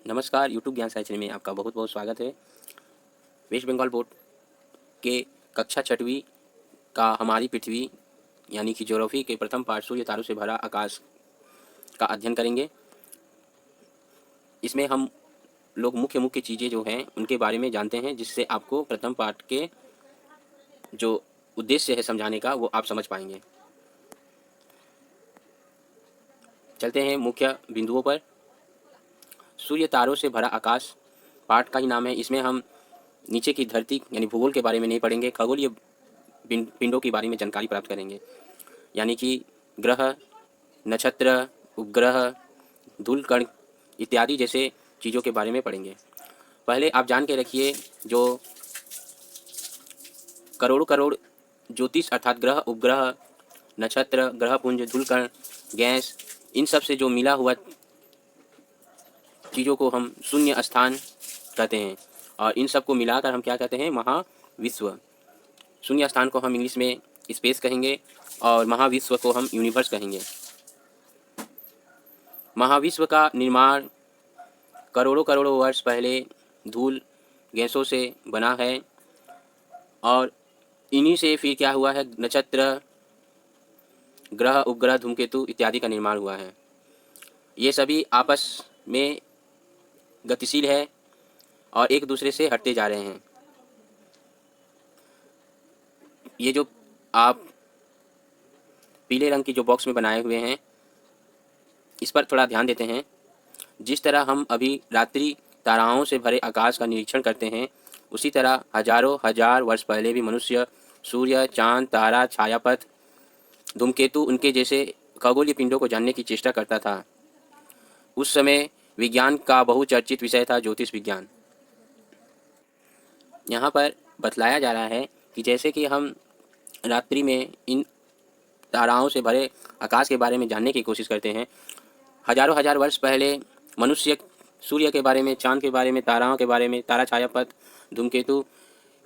नमस्कार, यूट्यूब ज्ञान साइंस में आपका बहुत बहुत स्वागत है। वेस्ट बंगाल बोर्ड के कक्षा छठवीं का हमारी पृथ्वी यानी कि ज्योग्राफी के प्रथम पाठ सूर्य तारों से भरा आकाश का अध्ययन करेंगे। इसमें हम लोग मुख्य मुख्य चीज़ें जो हैं उनके बारे में जानते हैं, जिससे आपको प्रथम पाठ के जो उद्देश्य है समझाने का वो आप समझ पाएंगे। चलते हैं मुख्य बिंदुओं पर। सूर्य तारों से भरा आकाश पाठ का ही नाम है। इसमें हम नीचे की धरती यानी भूगोल के बारे में नहीं पढ़ेंगे, खगोलीय पिंडों के बारे में जानकारी प्राप्त करेंगे, यानी कि ग्रह, नक्षत्र, उपग्रह, धूलकण इत्यादि जैसे चीज़ों के बारे में पढ़ेंगे। पहले आप जान के रखिए, जो करोड़ों करोड़ ज्योतिष अर्थात ग्रह, उपग्रह, नक्षत्र, ग्रहपुंज, धूलकण, गैस, इन सब से जो मिला हुआ चीज़ों को हम शून्य स्थान कहते हैं, और इन सब को मिलाकर हम क्या कहते हैं? महाविश्व। शून्य स्थान को हम इंग्लिश में स्पेस कहेंगे और महाविश्व को हम यूनिवर्स कहेंगे। महाविश्व का निर्माण करोड़ों करोड़ों वर्ष पहले धूल गैसों से बना है, और इन्हीं से फिर क्या हुआ है? नक्षत्र, ग्रह, उपग्रह, धूमकेतु इत्यादि का निर्माण हुआ है। ये सभी आपस में गतिशील है और एक दूसरे से हटते जा रहे हैं। ये जो आप पीले रंग की जो बॉक्स में बनाए हुए हैं, इस पर थोड़ा ध्यान देते हैं। जिस तरह हम अभी रात्रि ताराओं से भरे आकाश का निरीक्षण करते हैं, उसी तरह हजारों हजार वर्ष पहले भी मनुष्य सूर्य, चांद, तारा, छायापथ, धूमकेतु उनके जैसे खगोलीय पिंडों को जानने की चेष्टा करता था। उस समय विज्ञान का बहुचर्चित विषय था ज्योतिष विज्ञान। यहाँ पर बतलाया जा रहा है कि जैसे कि हम रात्रि में इन ताराओं से भरे आकाश के बारे में जानने की कोशिश करते हैं, हजारों हजार वर्ष पहले मनुष्य सूर्य के बारे में, चांद के बारे में, ताराओं के बारे में, तारा छायापथ, धूमकेतु,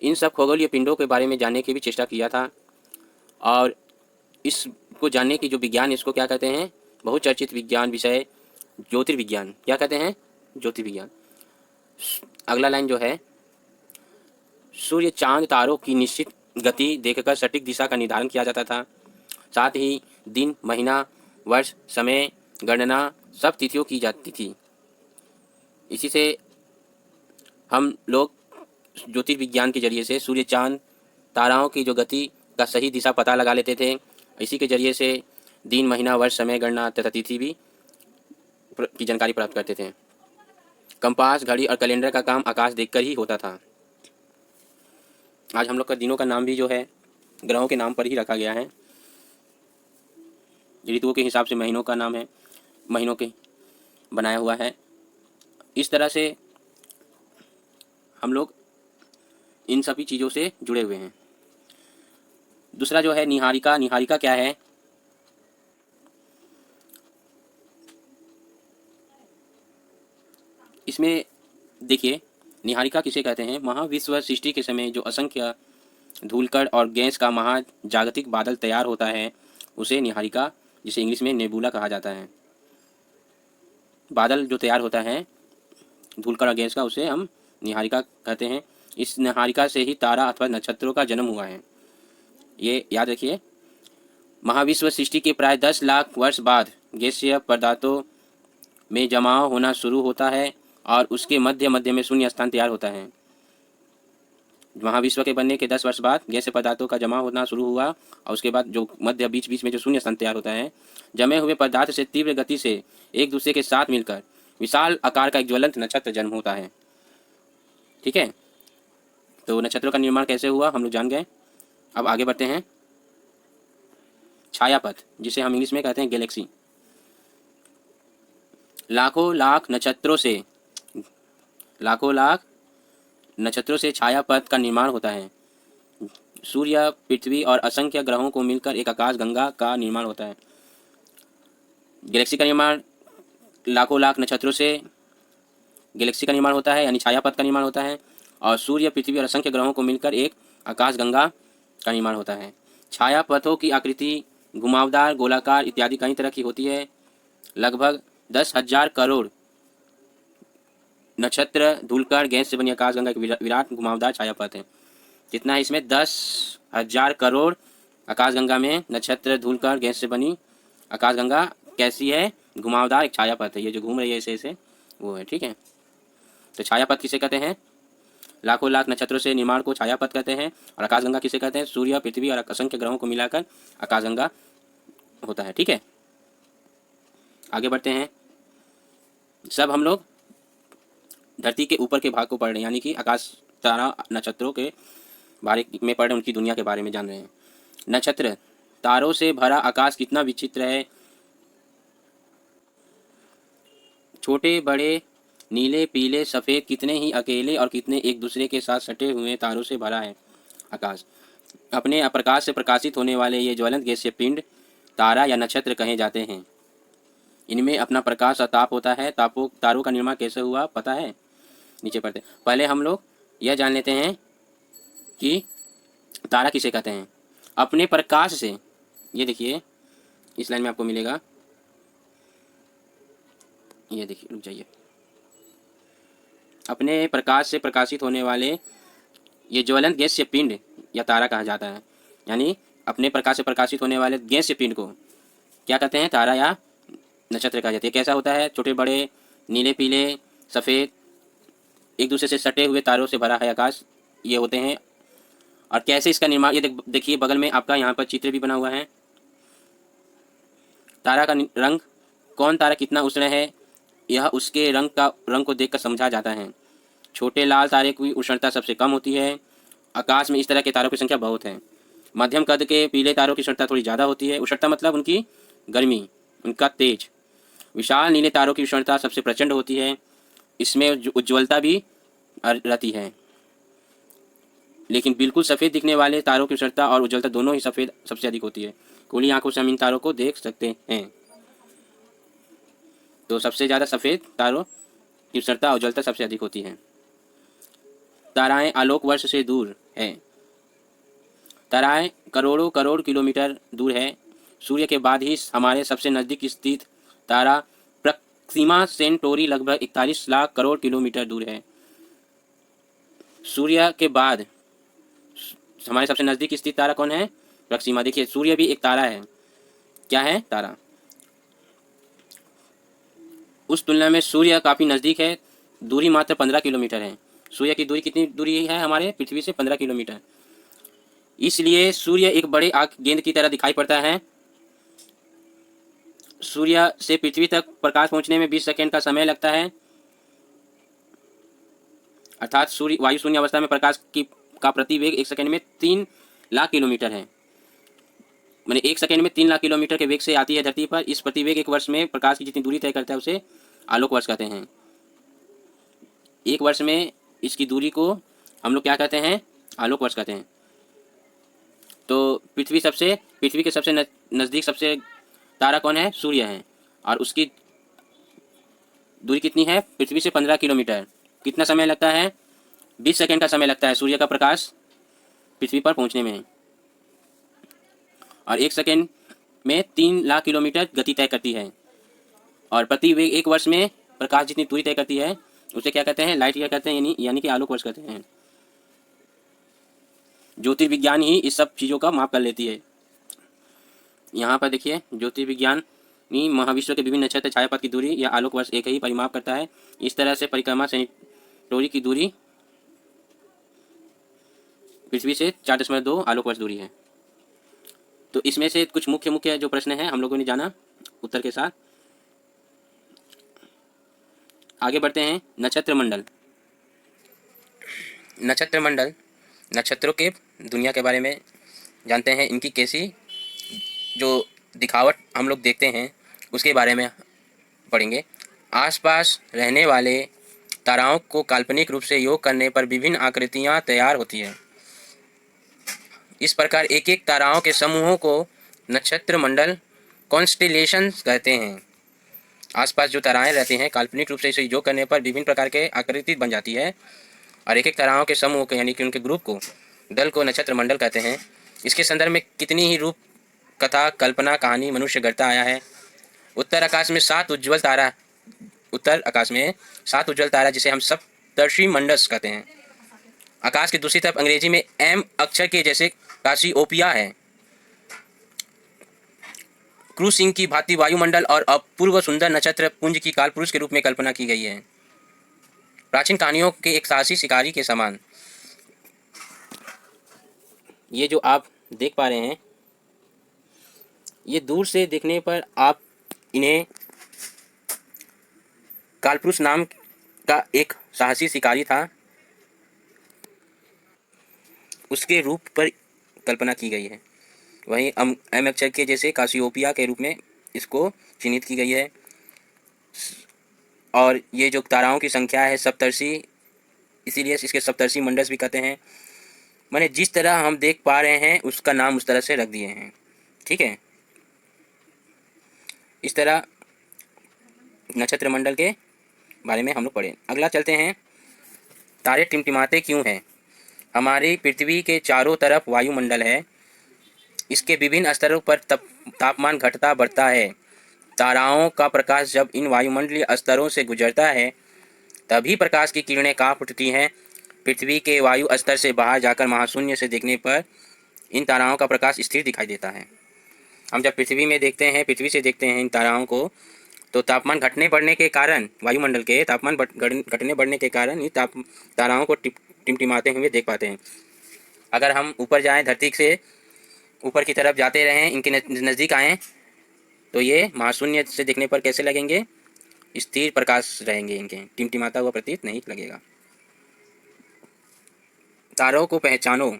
इन सब खगोलीय पिंडों के बारे में जानने की भी चेष्टा किया था। और इसको जानने की जो विज्ञान, इसको क्या कहते हैं? बहुचर्चित विज्ञान विषय ज्योतिर्विज्ञान। क्या कहते हैं? ज्योतिर्विज्ञान। अगला लाइन जो है, सूर्य, चांद, तारों की निश्चित गति देखकर सटीक दिशा का निर्धारण किया जाता था। साथ ही दिन, महीना, वर्ष, समय, गणना सब तिथियों की जाती थी। इसी से हम लोग ज्योतिर्विज्ञान के जरिए से सूर्य, चांद, ताराओं की जो गति का सही दिशा पता लगा लेते थे। इसी के जरिए से दिन, महीना, वर्ष, समय, गणना तथा तिथि भी की जानकारी प्राप्त करते थे। कंपास, घड़ी और कैलेंडर का काम आकाश देखकर ही होता था। आज हम लोग का दिनों का नाम भी जो है ग्रहों के नाम पर ही रखा गया है। ऋतुओं के हिसाब से महीनों का नाम है, महीनों के बनाया हुआ है। इस तरह से हम लोग इन सभी चीज़ों से जुड़े हुए हैं। दूसरा जो है निहारिका। निहारिका क्या है? इसमें देखिए, निहारिका किसे कहते हैं? महाविश्व सृष्टि के समय जो असंख्य धूलकण और गैस का महाजागतिक बादल तैयार होता है, उसे निहारिका, जिसे इंग्लिश में नेबुला कहा जाता है। बादल जो तैयार होता है धूलकण और गैस का, उसे हम निहारिका कहते हैं। इस निहारिका से ही तारा अथवा नक्षत्रों का जन्म हुआ है। ये याद रखिए। महाविश्व सृष्टि के प्राय 10 लाख वर्ष बाद गैसीय पदार्थों में जमाव होना शुरू होता है और उसके मध्य मध्य में शून्य स्थान तैयार होता है। महाविश्व के बनने के 10 वर्ष बाद गैसीय पदार्थों का जमा होना शुरू हुआ, और उसके बाद जो मध्य बीच बीच में जो शून्य स्थान तैयार होता है, जमे हुए पदार्थ से तीव्र गति से एक दूसरे के साथ मिलकर विशाल आकार का एक ज्वलंत नक्षत्र जन्म होता है। ठीक है, तो नक्षत्रों का निर्माण कैसे हुआ हम लोग जान गए। अब आगे बढ़ते हैं। छायापथ, जिसे हम इंग्लिश में कहते हैं गैलेक्सी। लाखों लाख नक्षत्रों से छायापथ का निर्माण होता है। सूर्य, पृथ्वी और असंख्य ग्रहों को मिलकर एक आकाश गंगा का निर्माण होता है। गैलेक्सी का निर्माण लाखों लाख नक्षत्रों से गैलेक्सी का निर्माण होता है, यानी छायापथ का निर्माण होता है, और सूर्य, पृथ्वी और असंख्य ग्रहों को मिलकर एक आकाश गंगा का निर्माण होता है। छायापथों की आकृति घुमावदार, गोलाकार इत्यादि कई तरह की होती है। लगभग 10,000 करोड़ नक्षत्र धूलकण गैस से बनी आकाशगंगा एक विराट घुमावदार छायापथ है। कितना है इसमें? 10,000 करोड़। आकाशगंगा में नक्षत्र धूलकण गैस से बनी आकाशगंगा कैसी है? घुमावदार एक छायापथ है। ये जो घूम रही है ऐसे ऐसे वो है, ठीक है। तो छायापथ किसे कहते हैं? लाखों लाख नक्षत्रों से निर्माण को छायापथ कहते हैं। और आकाशगंगा किसे कहते हैं? सूर्य, पृथ्वी और असंख्य ग्रहों को मिलाकर आकाशगंगा होता है, ठीक है। आगे बढ़ते हैं। सब हम लोग धरती के ऊपर के भाग को पढ़ रहे हैं, यानी कि आकाश तारा नक्षत्रों के बारे में पढ़ रहे हैं, उनकी दुनिया के बारे में जान रहे हैं। नक्षत्र, तारों से भरा आकाश कितना विचित्र है। छोटे बड़े नीले पीले सफ़ेद, कितने ही अकेले और कितने एक दूसरे के साथ सटे हुए तारों से भरा है आकाश। अपने प्रकाश से प्रकाशित होने वाले ये ज्वलंत गैसीय पिंड तारा या नक्षत्र कहे जाते हैं। इनमें अपना प्रकाश और ताप होता है। तारों का निर्माण कैसे हुआ पता है? नीचे पढ़ते। पहले हम लोग यह जान लेते हैं कि तारा किसे कहते हैं। अपने प्रकाश से, ये देखिए इस लाइन में आपको मिलेगा, ये देखिए, रुक जाइए। अपने प्रकाश से प्रकाशित होने वाले ये ज्वलंत गैसीय पिंड या तारा कहा जाता है। यानी अपने प्रकाश से प्रकाशित होने वाले गैसीय पिंड को क्या कहते हैं? तारा या नक्षत्र कहा जाता है। कैसा होता है? छोटे बड़े नीले पीले सफ़ेद, एक दूसरे से सटे हुए तारों से भरा है आकाश, ये होते हैं। और कैसे इसका निर्माण, ये देखिए बगल में आपका यहाँ पर चित्र भी बना हुआ है। तारा का रंग, कौन तारा कितना उष्ण है, यह उसके रंग को देखकर समझा जाता है। छोटे लाल तारे की उष्णता सबसे कम होती है। आकाश में इस तरह के तारों की संख्या बहुत है। मध्यम कद के पीले तारों की उष्णता थोड़ी ज़्यादा होती है। उष्णता मतलब उनकी गर्मी, उनका तेज। विशाल नीले तारों की उष्णता सबसे प्रचंड होती है। इसमें उज्ज्वलता भी रहती है। लेकिन बिल्कुल सफ़ेद दिखने वाले तारों की उष्णता और उज्ज्वलता दोनों ही सफ़ेद सबसे अधिक होती है। खुली आंखों से हम इन तारों को देख सकते हैं। तो सबसे ज़्यादा सफ़ेद तारों की उष्णता और उज्ज्वलता सबसे अधिक होती है। ताराएं आलोक वर्ष से दूर हैं। ताराएं करोड़ों करोड़ किलोमीटर दूर है। सूर्य के बाद ही हमारे सबसे नज़दीक स्थित तारा प्रक्सिमा सेंटोरी लगभग 41 लाख करोड़ किलोमीटर दूर है। सूर्य के बाद हमारे सबसे नज़दीक स्थित तारा कौन है? प्रक्सिमा। देखिए सूर्य भी एक तारा है। क्या है? तारा। उस तुलना में सूर्य काफ़ी नज़दीक है। दूरी मात्र 15 किलोमीटर है। सूर्य की दूरी कितनी दूरी है हमारे पृथ्वी से? 15 किलोमीटर। इसलिए सूर्य एक बड़े आग गेंद की तरह दिखाई पड़ता है। सूर्य से पृथ्वी तक प्रकाश पहुंचने में 20 सेकंड का समय लगता है। अर्थात वायु शून्य अवस्था में प्रकाश का प्रतिवेग 1 सेकंड में 3 लाख किलोमीटर है। मैंने 1 सेकंड में 3 लाख किलोमीटर के वेग से आती है धरती पर। इस प्रतिवेग 1 वर्ष में प्रकाश की जितनी दूरी तय करता है उसे आलोक वर्ष कहते हैं। 1 वर्ष में इसकी दूरी को हम लोग क्या कहते हैं? आलोक वर्ष कहते हैं। तो पृथ्वी के सबसे नज़दीक सबसे तारा कौन है? सूर्य है। और उसकी दूरी कितनी है? पृथ्वी से 15 किलोमीटर। कितना समय लगता है? 20 सेकंड का समय लगता है सूर्य का प्रकाश पृथ्वी पर पहुंचने में। और 1 सेकंड में 3 लाख किलोमीटर गति तय करती है। और प्रतिवेग 1 वर्ष में प्रकाश जितनी दूरी तय करती है उसे क्या कहते हैं? लाइट ईयर कहते हैं, यानी कि आलोक वर्ष कहते हैं। ज्योतिर्विज्ञान ही इस सब चीज़ों का माप कर लेती है। यहाँ पर देखिए, ज्योतिर्विज्ञान महाविश्व के विभिन्न नक्षत्र छायापथ की दूरी या आलोक वर्ष एक ही परिमाप करता है। इस तरह से परिक्रमा सेंटोरी की दूरी पृथ्वी से 4.2 आलोक वर्ष दूरी है। तो इसमें से कुछ मुख्य जो प्रश्न हैं हम लोगों ने जाना उत्तर के साथ। आगे बढ़ते हैं। नक्षत्र मंडल। नक्षत्र मंडल, नक्षत्रों के दुनिया के बारे में जानते हैं। इनकी कैसी जो दिखावट हम लोग देखते हैं उसके बारे में पढ़ेंगे। आसपास रहने वाले ताराओं को काल्पनिक रूप से योग करने पर विभिन्न आकृतियाँ तैयार होती हैं। इस प्रकार एक एक ताराओं के समूहों को नक्षत्र मंडल कॉन्स्टेलेशंस कहते हैं। आसपास जो ताराएं रहती हैं काल्पनिक रूप से इसे योग करने पर विभिन्न प्रकार के आकृति बन जाती है। और एक एक ताराओं के समूह को, यानी कि उनके ग्रुप को, दल को नक्षत्र मंडल कहते हैं। इसके संदर्भ में कितनी ही रूप कथा कल्पना कहानी मनुष्य गढ़ता आया है। उत्तर आकाश में 7 उत्तर आकाश में 7 उज्ज्वल तारा जिसे हम सप्तर्षि मंडस कहते हैं। आकाश की दूसरी तरफ अंग्रेजी में एम अक्षर के जैसे कासियोपिया है। क्रूज सिंह की भांति वायुमंडल और अपूर्व सुंदर नक्षत्र पुंज की कालपुरुष के रूप में कल्पना की गई है, प्राचीन कहानियों के एक साहसी शिकारी के समान। ये जो आप देख पा रहे हैं, ये दूर से देखने पर आप इन्हें कालपुरुष नाम का एक साहसी शिकारी था उसके रूप पर कल्पना की गई है। वहीं एम अक्षर के जैसे कासियोपिया के रूप में इसको चिन्हित की गई है। और ये जो ताराओं की संख्या है सप्तर्षि, इसीलिए इसके सप्तर्षि मंडस भी कहते हैं। मैंने जिस तरह हम देख पा रहे हैं उसका नाम उस तरह से रख दिए हैं, ठीक है। इस तरह नक्षत्र मंडल के बारे में हम लोग पढ़े। अगला चलते हैं, तारे टिमटिमाते क्यों हैं। हमारी पृथ्वी के चारों तरफ वायुमंडल है, इसके विभिन्न स्तरों पर तापमान घटता बढ़ता है। ताराओं का प्रकाश जब इन वायुमंडलीय स्तरों से गुजरता है तभी प्रकाश की किरणें कांप उठती हैं। पृथ्वी के वायु स्तर से बाहर जाकर महाशून्य से देखने पर इन ताराओं का प्रकाश स्थिर दिखाई देता है। हम जब पृथ्वी में देखते हैं, पृथ्वी से देखते हैं इन ताराओं को, तो तापमान घटने बढ़ने के कारण, वायुमंडल के तापमान घटने बढ़ने के कारण ये ताराओं को टिमटिमाते हुए देख पाते हैं। अगर हम ऊपर जाएं, धरती से ऊपर की तरफ जाते रहें, इनके नज़दीक आएँ, तो ये महाशून्य से देखने पर कैसे लगेंगे, स्थिर प्रकाश रहेंगे, इनके टिमटिमाता हुआ प्रतीत नहीं लगेगा। तारों को पहचानो।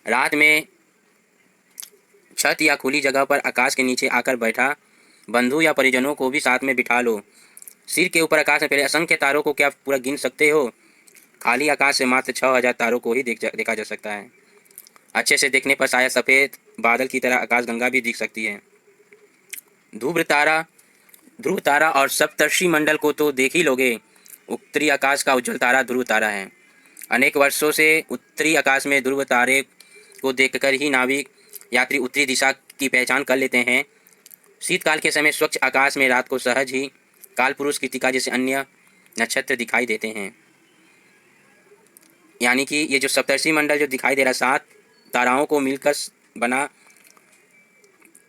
रात में छत या खुली जगह पर आकाश के नीचे आकर बैठा बंधु या परिजनों को भी साथ में बिठा लो। सिर के ऊपर आकाश में फैले असंख्य तारों को क्या पूरा गिन सकते हो? खाली आकाश से मात्र 6000 तारों को ही देखा जा सकता है। अच्छे से देखने पर शायद सफ़ेद बादल की तरह आकाशगंगा भी दिख सकती है। ध्रुव तारा और सप्तर्षि मंडल को तो देख ही लोगे। उत्तरी आकाश का उज्ज्वल तारा ध्रुव तारा है। अनेक वर्षों से उत्तरी आकाश में ध्रुव तारे को देखकर ही नाविक यात्री उत्तरी दिशा की पहचान कर लेते हैं। शीतकाल के समय स्वच्छ आकाश में रात को सहज ही कालपुरुष कृत्तिका जैसे अन्य नक्षत्र दिखाई देते हैं। यानी कि ये जो सप्तर्षि मंडल जो दिखाई दे रहा, 7 ताराओं को मिलकर बना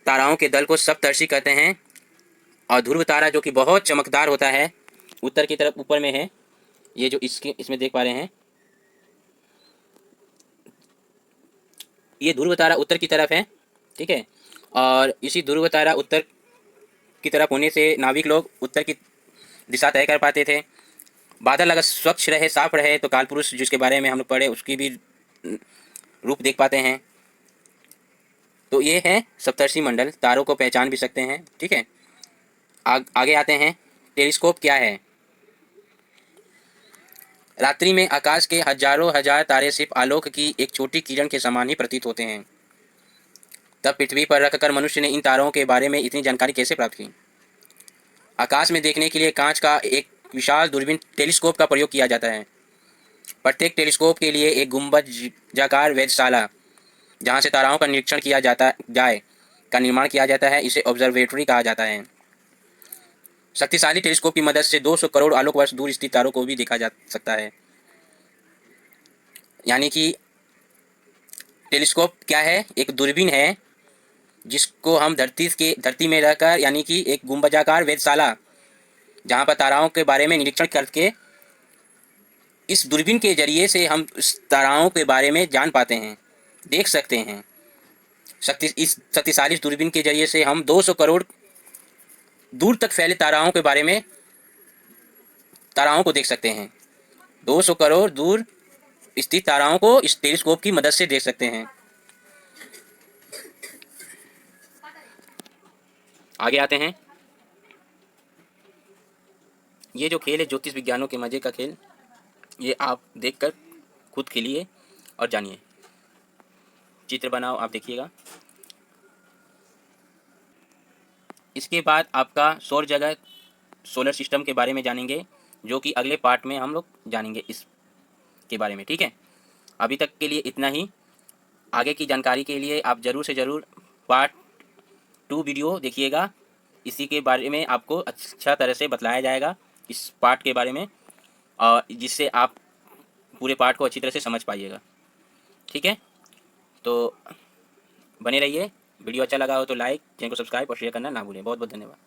ताराओं के दल को सप्तर्षि कहते हैं। और ध्रुव तारा जो कि बहुत चमकदार होता है, उत्तर की तरफ ऊपर में है। ये जो इसमें देख पा रहे हैं, ये ध्रुव तारा उत्तर की तरफ है, ठीक है। और इसी ध्रुव तारा उत्तर की तरफ होने से नाविक लोग उत्तर की दिशा तय कर पाते थे। बादल अगर स्वच्छ रहे, साफ रहे, तो कालपुरुष जिसके बारे में हम लोग पढ़े उसकी भी रूप देख पाते हैं। तो ये है सप्तर्षि मंडल, तारों को पहचान भी सकते हैं, ठीक है। आगे आते हैं, टेलीस्कोप क्या है। रात्रि में आकाश के हजारों हजार तारे सिर्फ आलोक की एक छोटी किरण के समान ही प्रतीत होते हैं। तब पृथ्वी पर रखकर मनुष्य ने इन तारों के बारे में इतनी जानकारी कैसे प्राप्त की? आकाश में देखने के लिए कांच का एक विशाल दूरबीन टेलीस्कोप का प्रयोग किया जाता है। प्रत्येक टेलीस्कोप के लिए एक गुंबजाकार वेधशाला जहाँ से ताराओं का निरीक्षण किया जाए का निर्माण किया जाता है, इसे ऑब्जर्वेटरी कहा जाता है। शक्तिशाली टेलीस्कोप की मदद से 200 करोड़ आलोक वर्ष दूर स्थित तारों को भी देखा जा सकता है। यानी कि टेलीस्कोप क्या है? एक दूरबीन है जिसको हम धरती में रहकर, यानी कि एक गुंबजाकार वेधशाला जहाँ पर ताराओं के बारे में निरीक्षण करके इस दूरबीन के जरिए से हम इस ताराओं के बारे में जान पाते हैं, देख सकते हैं। इस शक्तिशाली दूरबीन के जरिए से हम 200 करोड़ दूर तक फैले ताराओं के बारे में ताराओं को देख सकते हैं। 200 करोड़ दूर स्थित ताराओं को इस टेलीस्कोप की मदद से देख सकते हैं। आगे आते हैं, ये जो खेल है ज्योतिष विज्ञानों के मज़े का खेल, ये आप देखकर खुद खेलिए और जानिए। चित्र बनाओ, आप देखिएगा। इसके बाद आपका सौर जगत, सोलर सिस्टम के बारे में जानेंगे, जो कि अगले पार्ट में हम लोग जानेंगे इसके बारे में, ठीक है। अभी तक के लिए इतना ही। आगे की जानकारी के लिए आप ज़रूर से ज़रूर पार्ट 2 वीडियो देखिएगा। इसी के बारे में आपको अच्छा तरह से बतलाया जाएगा इस पाठ के बारे में, और जिससे आप पूरे पाठ को अच्छी तरह से समझ पाइएगा। ठीक है, तो बने रहिए। वीडियो अच्छा लगा हो तो लाइक, चैनल को सब्सक्राइब और शेयर करना ना भूलें। बहुत बहुत धन्यवाद।